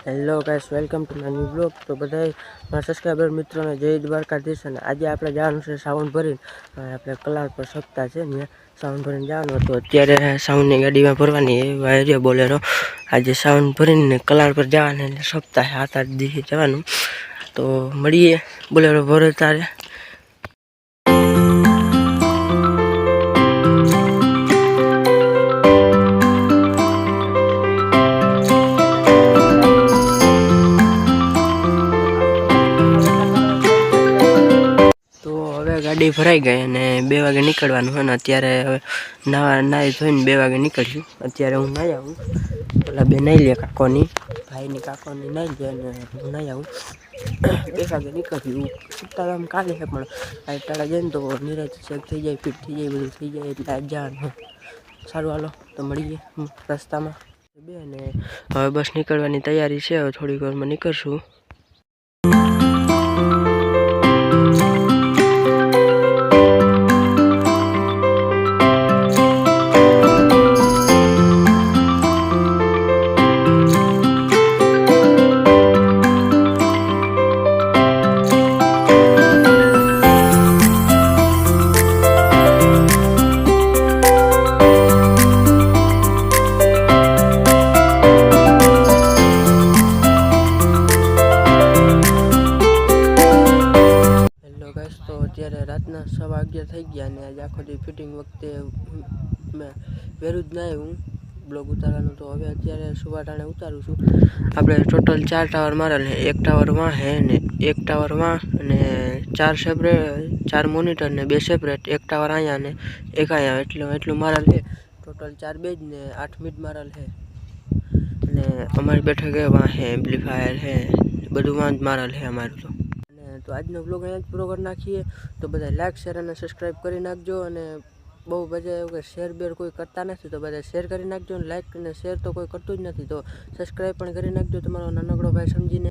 Hello guys, welcome to my new blog. તો બધા મારા સબસ્ક્રાઈબર મિત્રોને જય દ્વારકાધીશ. અને આજે આપણે જવાનું છે સાઉન્ડ ભરીને. આપણે કલાર પર સપ્તાહ છે ને સાઉન્ડ ભરીને જવાનું હતું. અત્યારે સાઉન્ડની ગાડીમાં ભરવાની એ બોલેરો. આજે સાઉન્ડ ભરીને કલાર પર જવાના એટલે સપ્તાહ 7-8 દિવસે જવાનું. તો મળીએ બોલેરો ભરે તારે. ગાડી ભરાઈ ગઈ અને 2 વાગે નીકળવાનું હોય ને અત્યારે હવે નાહી ધોઈને 2 વાગે નીકળ્યું. અત્યારે હું નાહી આવું, પેલા બે નાહી લે કાકોની ભાઈની કાકોની નાહી લે અને હું નાહી આવું. 2 વાગે નીકળ્યું. સપ્તાહ કાલે છે પણ આ ટાળા જાય ને તો નિરાશ ચેક થઈ જાય, ફિટ થઈ જાય, બધું થઈ જાય એટલે આજ જવાનું. સારું હાલો તો મળીએ રસ્તામાં બે. અને હવે બસ નીકળવાની તૈયારી છે. હવે થોડીક વારમાં નીકળશું. તો અત્યારે રાતના 11:15 થઈ ગયા અને આજે આખો દી ફિટિંગ વખતે મેં પહેરું જ ના હું બ્લોગ ઉતારવાનું. તો હવે અત્યારે સુવાટાણે ઉતારું છું. આપણે ટોટલ 4 ટાવર મારેલ છે. 1 ટાવર વાં છે ને 1 ટાવર વાં અને 4 સેપરેટ, 4 મોનિટર ને 2 સેપરેટ, 1 ટાવર અહીંયા ને 1 અહીંયા, એટલું મારેલ છે. ટોટલ 4 બેજ ને 8 મિડ મારેલ છે. અને અમારી બેઠક વાં છે, એમ્પ્લીફાયર છે, બધું વાં જ મારેલ છે અમારું. તો આજનો બ્લોગ અહીંયા જ પૂરો કરી નાખીએ. તો બધા લાઈક, શેર અને સબસ્ક્રાઈબ કરી નાખજો. અને બહુ બધા એવું કે શેર બેર કોઈ કરતા નથી તો બધા શેર કરી નાખજો. અને લાઈક અને શેર તો કોઈ કરતું જ નથી તો સબસ્ક્રાઈબ પણ કરી નાખજો તમારો નાનકડો ભાઈ સમજીને.